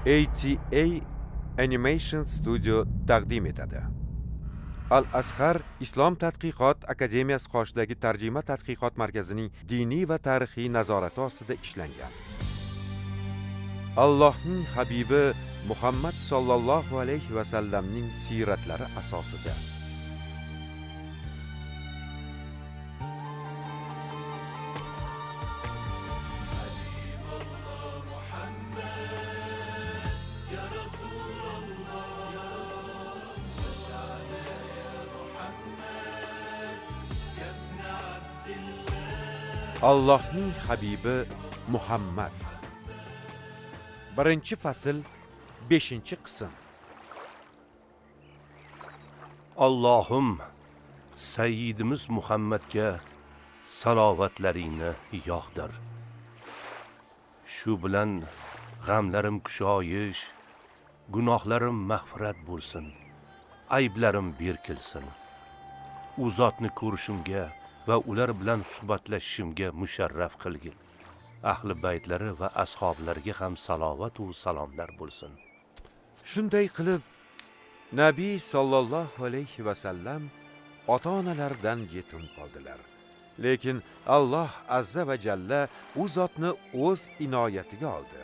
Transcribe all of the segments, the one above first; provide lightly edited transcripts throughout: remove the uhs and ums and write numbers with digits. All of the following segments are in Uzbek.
ATA Animation Studio taqdim etadi. Al-Azhar Islom tadqiqot akademiyasi qoshidagi tarjima tadqiqot markazining diniy va tarixiy nazorati ostida ishlangan. Allohning habibi Muhammad sallallohu alayhi va sallamning siratlari asosida. Allohning habibi Muhammad. Birinchi fasl, 5-qism. Allohim Sayyidimiz Muhammadga salovatlaringni yog'dir. Shu bilan g'amlarim kushoyish, gunohlarim mag'firat bo'lsin, ayblarim berkilsin. U zotni ko'rishimga va ular bilan suhbatlashishimga musharraf qilgin. Ahli baytlari va ashablariga ham salovat va salomlar bo'lsin. Shunday qilib, Nabiy sallallohu alayhi va sallam ota-onalaridan yetim qoldilar. Lekin Alloh azza va jalla u zotni o'z inoyatiga oldi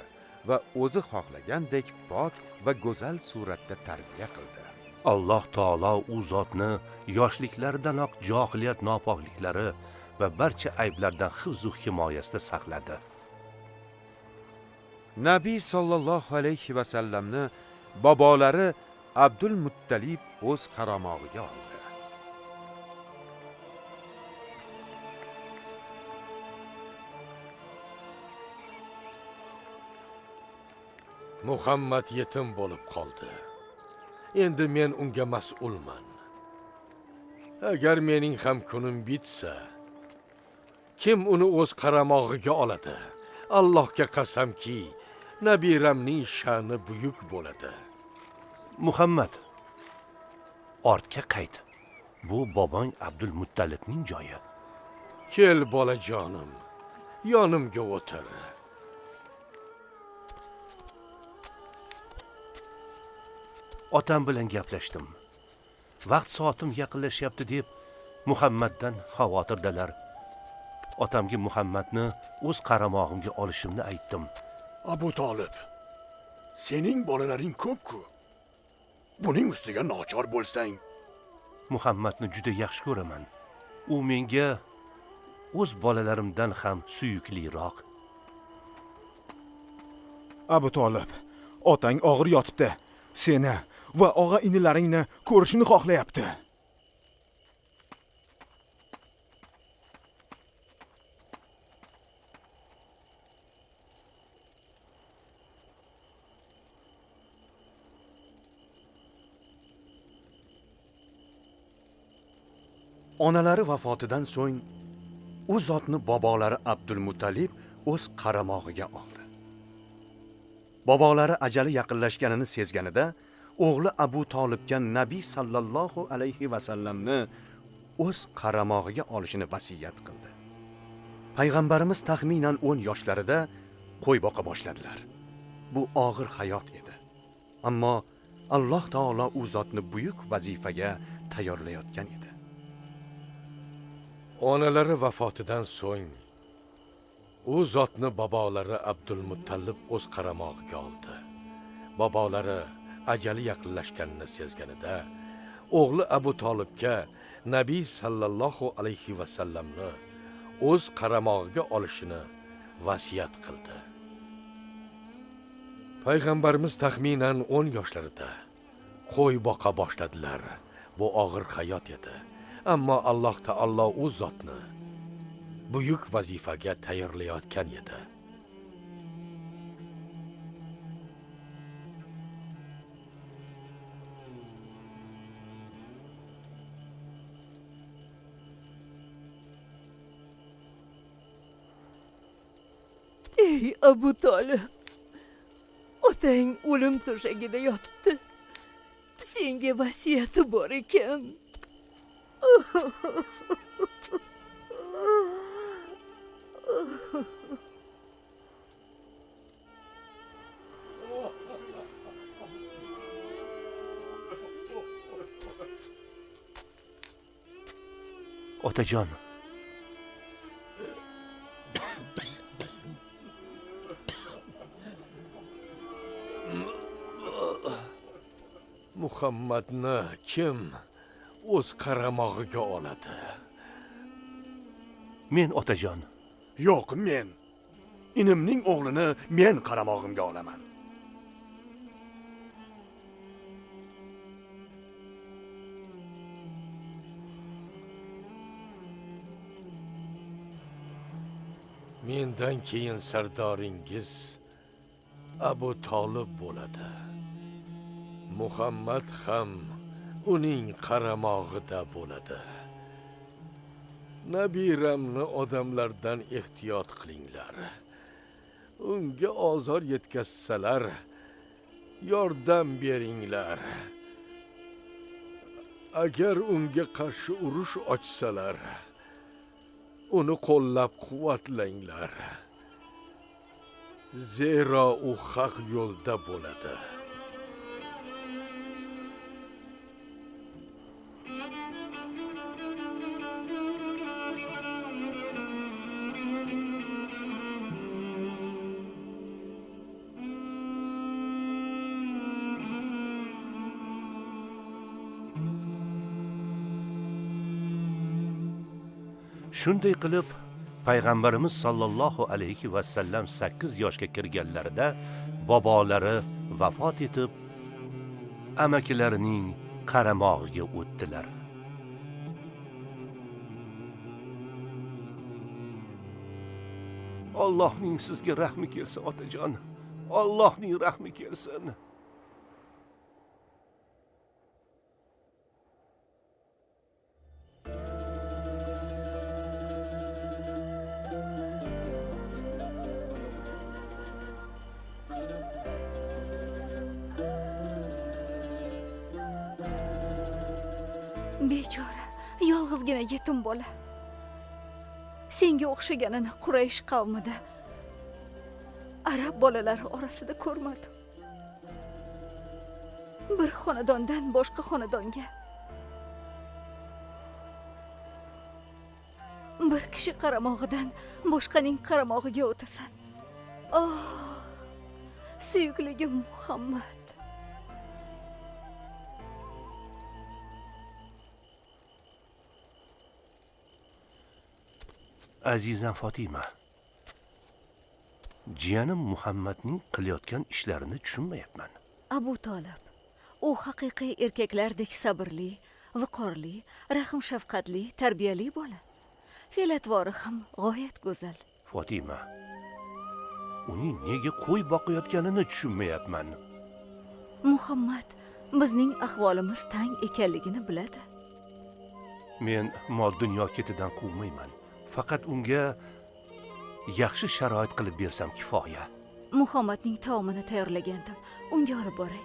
va o'zi xohlagandek pok va go'zal suratda tarbiya qildi. Alloh taolo u zotni yoshliklardanoq johiliyat nopokliklari va barcha ayblardan hifz va himoyasida saqladi. Nabiy sallallohu alayhi va sallamni bobolari Abdul Muttalib o'z qaramog'iga oldi. Muhammad yetim bo'lib qoldi. Endi men unga mas'ulman. Agar mening ham kunim bitsa, kim uni o'z qaramog'iga oladi? Allohga qasamki, nabiramning sha'ni buyuk bo'ladi. Muhammad, ortga qayt. Bu bobong Abdul Muttalibning joyi. Kel bolajonim, yonimga o'tir. Otam bilan gaplashdim. Vaqt soatim yaqinlashyapti deb Muhammaddan xavotirdalar. Otamga Muhammadni o'z qaramog'imga olishimni aytdim. Abu Talib, sening bolalaring ko'p-ku. Buning ustiga nochor bo'lsang, Muhammadni juda yaxshi ko'raman. U menga o'z bolalarimdan ham suyukliroq. Abu Talib, otang og'ir yotibdi. Seni va og'a-inilaringni ko'rishni xohlayapti. onalari vafotidan so'ng u zotni bobolari Abdul Muttalib o'z qaramog'iga oldi. Bobolari ajali yaqinlashganini sezganida o'g'li Abu Talibga Nabiy sallallohu alayhi va sallamni o'z qaramog'iga olishini vasiyat qildi. Payg'ambarimiz taxminan 10 yoshlarida qo'y boqa boshladilar. Bu og'ir hayot edi. Ammo Alloh taolo u zotni buyuk vazifaga tayyorlayotgan edi. Onalari vafotidan so'ng u zotni bobolari Abdul Muttalib o'z qaramog'iga oldi. Bobolari ajali yaqinlashganini sezganida o'g'li Abu Talibga Nabiy sallallohu alayhi va sallamni o'z qaramog'iga olishini vasiyat qildi. Payg'ambarimiz taxminan 10 yoshlarida qo'y boqa boshladilar. Bu og'ir hayot edi. Ammo Alloh taolo u zotni buyuk vazifaga tayyorlayotgan edi. Ey Abu Talib, otang o'lim to'shagida yotibdi. Senga vasiyati bor ekan. otajon, Muhammadni kim o'z qaramog'iga oladi? men otajon. Yo'q, men. Inimning o'g'lini men qaramog'imga olaman. Mendan keyin sardoringiz Abu Tolib bo'ladi. Muhammad ham uning qaramog'ida bo'ladi. Nabiramni odamlardan ehtiyot qilinglar. Unga ozor yetkazsalar, yordam beringlar. Agar unga qarshi urush ochsalar, uni qo'llab-quvvatlanglar. Zero u haq yo'lda bo'ladi. Shunday qilib, payg'ambarimiz sollallohu alayhi va sallam 8 yoshga kirganlarida bobolari vafot etib, amakilarining qaramog'iga o'tdilar. Allohning sizga rahmi kelsin, otajon. Allohning rahmi kelsin. Bechora, yolg'izgina yetim bola. Senga o'xshaganini Quraysh qavmida arab bolalari orasida ko'rmadim. Bir xonadondan boshqa xonadonga, bir kishi qaramog'idan boshqaning qaramog'iga o'tasan. Oh, suyukligim Muhammad. Azizam Fatima, jiyanim Muhammadning qilayotgan ishlarini tushunmayapman. Abu Tolib, u haqiqiy erkaklardek sabrli, viqorli, rahm-shafqatli, tarbiyali bola. Fe'l-atvori ham g'oyat go'zal. Fatima, uning nega qo'y boqayotganini tushunmayapman. Muhammad bizning ahvolimiz tang ekanligini biladi. Men mol dunyo ketidan quvmayman. Faqat unga yaxshi sharoit qilib bersam kifoya. Muhammadning taomini tayyorlagandim. Unga olib boray.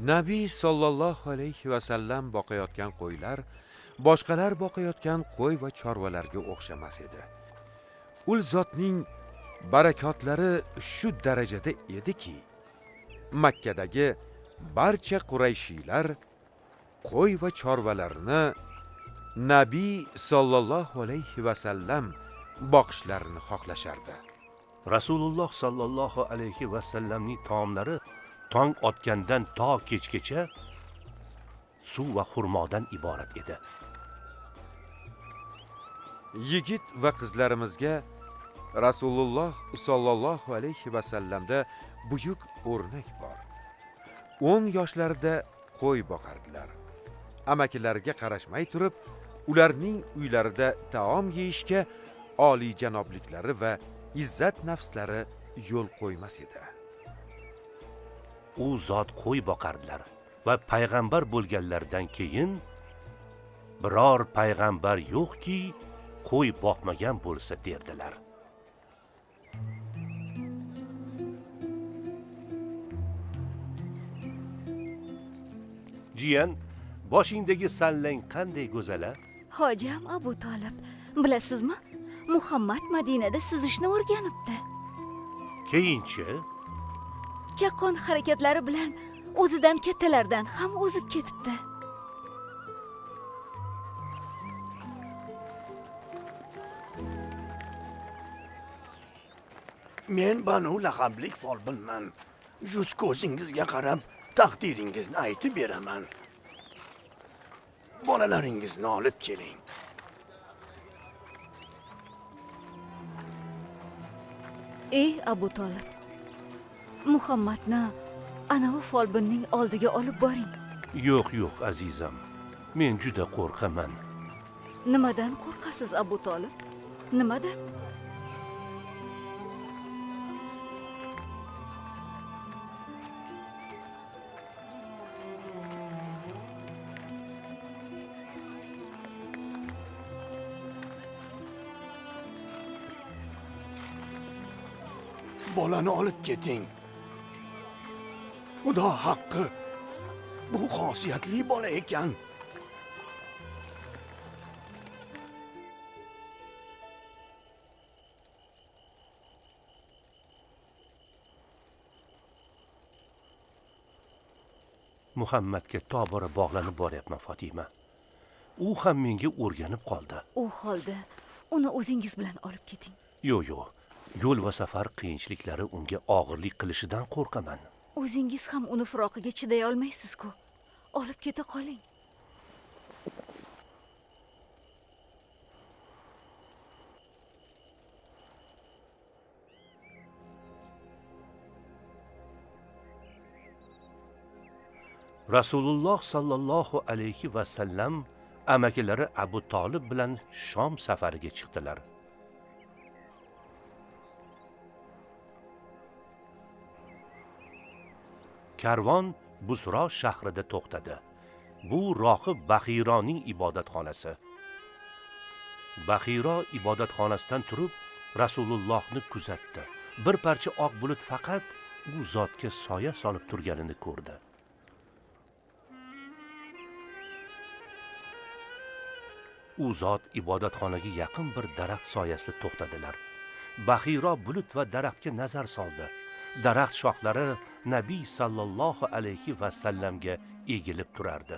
Nabiy sollallohu alayhi va sallam boqayotgan qo'ylar boshqalar boqayotgan qo'y va chorvalarga o'xshamas edi. Ul zotning barakotlari shu darajada ediki, Makkadagi barcha Qurayshiylar qo'y va chorvalarni Nabiy sollallohu alayhi va sallam boqishlarini xohlashardi. Rasululloh sollallohu alayhi va sallamning taomlari tong otgandan to kechgacha suv va xurmodan iborat edi. Yigit va qizlarimizga Rasululloh sollallohu alayhi va sallamda buyuk o'rnak bor. 10 yoshlarida qo'y boqardilar. Amakilariga qarashmay turib, ularning uylarida taom yeyishga oliy janobliklari va izzat nafslari yo'l qo'ymas edi. U zot qo'y boqardilar va payg'ambar bo'lganlaridan keyin biror payg'ambar yo'qki, qo'y boqmagan bo'lsa derdilar. Jiyan, boshingdagi sallang qanday go'zala? Hojam Abu Talib, bilasizmi? Muhammad Madinada suzishni o'rganibdi. Keyinchi Chaqqon harakatlari bilan o'zidan kattalardan ham o'zib ketibdi. Men Banu laqablik folbinman. Yuz ko'zingizga qarab taqdiringizni aytib beraman. Bolalaringizni olib keling. Ey Abu Talib, Muhammadni anavi folbinning oldiga olib boring. Yo'q, azizam. Men juda qo'rqaman. Nimadan qo'rqasiz Abu Talib? Nimadan? Bolani olib keting. Xudo haqqi. Bu xosiyatli bola ekan. Muhammadga tobora bog'lanib boryapman, Fatima. U ham menga o'rganib qoldi. U holda uni o'zingiz bilan olib keting. Yo'q. Yo'l va safar qiyinchiliklari unga og'irlik qilishidan qo'rqaman. O'zingiz ham uni firoqiga chiday olmaysiz-ku. Olib keta qoling. Rasululloh sallallohu alayhi va sallam amakilari Abu Talib bilan Shom safariga chiqdilar. Karvon Busro shahrida to'xtadi. Bu rohib Baxironing ibodatxonasi. Baxiro ibodatxonasidan turib Rasulullohni kuzatdi. Bir parcha oq bulut faqat u zotga soya solib turganini ko'rdi. U zot ibodatxonaga yaqin bir daraxt soyasida to'xtadilar. Baxiro bulut va daraxtga nazar soldi. Daraxt shoxlari Nabiy sallallohu alayhi va sallamga egilib turardi.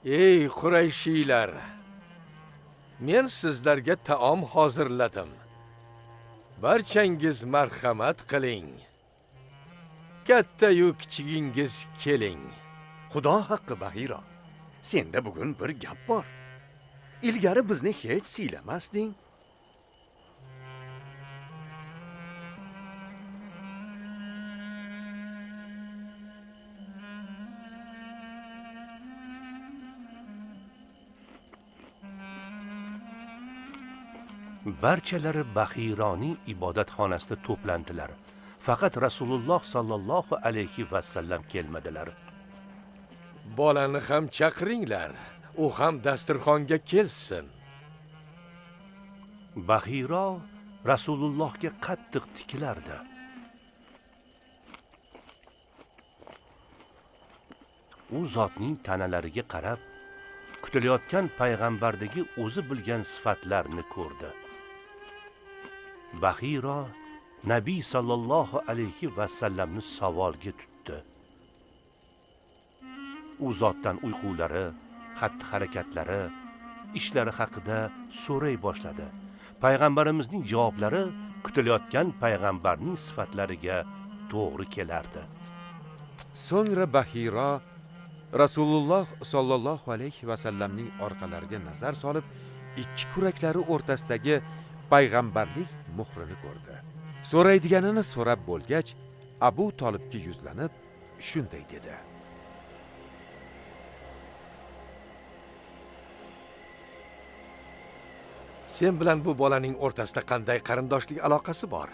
Ey Qurayshiylar, men sizlarga taom hozirladim. Barchangiz marhamat qiling. Katta-yu kichigingiz keling. Xudo haqqi Bahiro. Senda bugun bir gap bor. Ilgari bizni hech siylamasding. Barchalari Baxironing ibodatxonasida to'plandilar. Faqat Rasululloh sallallohu alayhi va sallam kelmadilar. Bolani ham chaqiringlar. U ham dasturxonga kelsin. Baxiro Rasulullohga qattiq tikilardi. U zotning tanalariga qarab, kutilayotgan payg'ambardagi o'zi bilgan sifatlarni ko'rdi. Baxiro Nabiy sallallohu alayhi va sallamni savolga tutdi. U zotdan uyqulari, xatti-harakatlari, ishlari haqida so'ray boshladi. Payg'ambarimizning javoblari kutilayotgan payg'ambarning sifatlariga to'g'ri kelardi. So'ngra Bahiro Rasululloh sallallohu alayhi va sallamning orqalariga nazar solib, ikki kuraklari o'rtasidagi payg'ambarlik muhrini ko'rdi. So'raydiganini so'rab bo'lgach, Abu Talibga yuzlanib shunday dedi: Sen bilan bu bolaning o'rtasida qanday qarindoshlik aloqasi bor?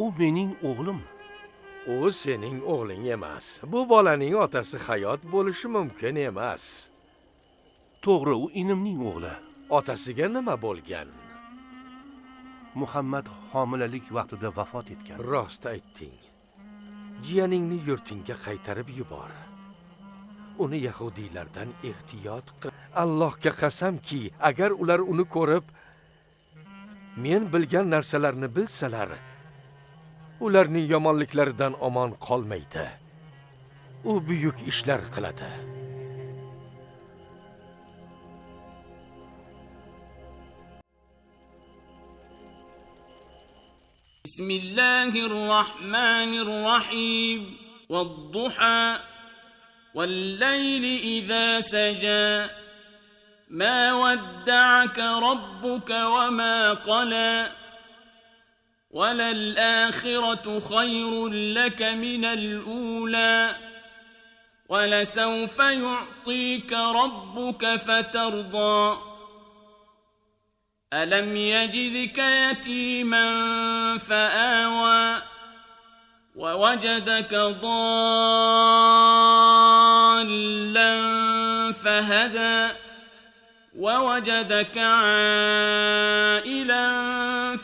U mening o'g'lim. U sening o'g'ling emas. Bu bolaning otasi hayot bo'lishi mumkin emas. To'g'ri, u inimning o'g'li. Otasiga nima bo'lgan? Muhammad homilalik vaqtida vafot etgan. Rost aytding. Jiyaningni yurtingga qaytarib yubor. Uni yahudiylardan ehtiyot qil. Allohga qasamki, agar ular uni ko'rib, men bilgan narsalarni bilsalar, ularning yomonliklaridan omon qolmaydi. U buyuk ishlar qiladi. Bismillahirrahmanirrahim. Vad-duha wal-layli idha saja. Ma wadda'aka rabbuka wa ma qala. وَلَلْآخِرَةُ خَيْرٌ لَكَ مِنَ الْأُولَى وَلَسَوْفَ يُعْطِيكَ رَبُّكَ فَتَرْضَى أَلَمْ يَجِدْكَ يَتِيمًا فَآوَى وَوَجَدَكَ ضَالًّا فَهَدَى وَوَجَدَكَ عَائِلًا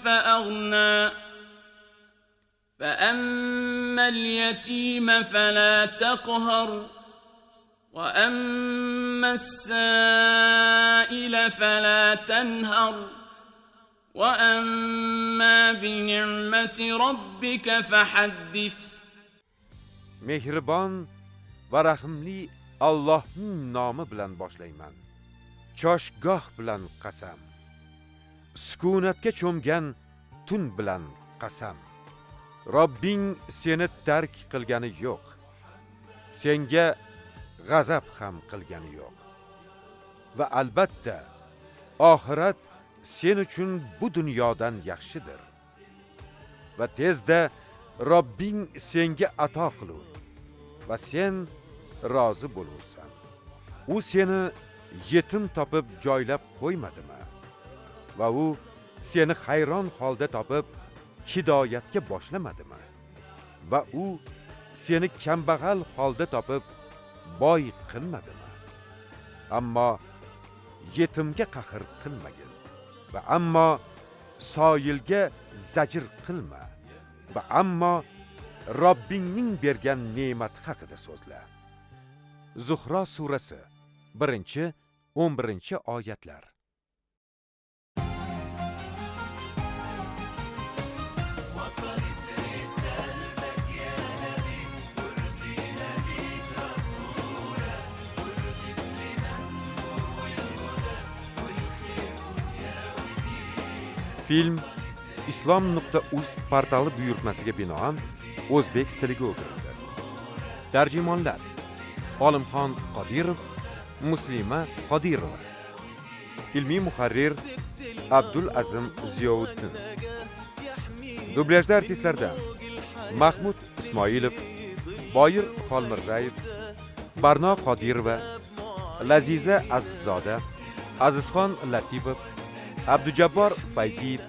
فَأَغْنَى فَأَمَّا الْيَتِيمَ فَلَا تَقْهَرْ وَأَمَّا السَّائِلَ فَلَا تَنْهَرْ وَأَمَّا بِنِعْمَةِ رَبِّكَ فَحَدِّثْ. Mehribon va rahimli Allohning nomi bilan boshlayman. Choshgoh bilan qasam. Sukunatga cho'mgan tun bilan qasam. Robbing seni tark qilgani yo'q. Senga g'azab ham qilgani yo'q. Va albatta, oxirat sen uchun bu dunyodan yaxshidir. Va tezda Robbing senga ato qilur va sen rozi bo'lursan. U seni yetim topib joylab qo'ymadimi? Va u seni hayron holda topib hidoyatga boshlamadimi? Va u seni kambag'al holda topib boy qilmadimi? Ammo yetimga qahr qilmagin va ammo soyilga zajr qilma va ammo Robbingning bergan ne'mat haqida so'zla. Zuhro surasi 1-11 oyatlar. Film islom.uz portali buyurtmasiga binoan o'zbek tiliga o'girildi. Tarjimonlar: Olimxon Qodirov, Muslima Qodirova. Ilmiy muharrir Abdul Azim Ziyovuddin. Dublyajda artistlardan Mahmud Ismoilov, Boyir Xolmirzayev, Barno Qodirova, Laziza Azizzoda, Azizxon Latifov, Abdujabbor Fayziyev,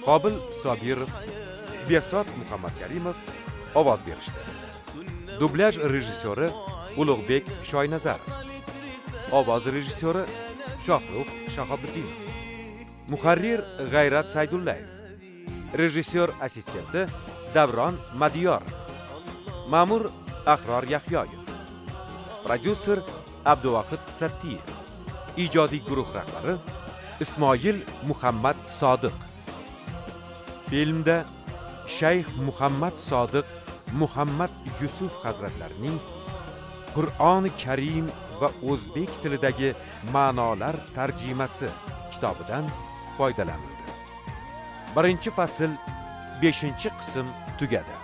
Qobil Sobirov, Behzod Muhammadkarimov ovoz berishdi. Dublyaj rejissyori Ulug'bek Shoynazarov. Ovoz rejissyori Shohruh Shahobiddinov. Muharrir G'ayrat Saydullayev. Rejissyor assistenti Davron Madiyorov. Ma'mur Ahror Yahyoyev. Prodyuser Abduvahid Sattiyev. Ijodiy guruh rahbari Ismoil Muhammad Sodiq. Filmda Shayx Muhammad Sodiq Muhammad Yusuf hazratlarining Qur'oni Karim va o'zbek tilidagi ma'nolar tarjimasi kitobidan foydalanildi. 1-fasl 5-qism tugadi.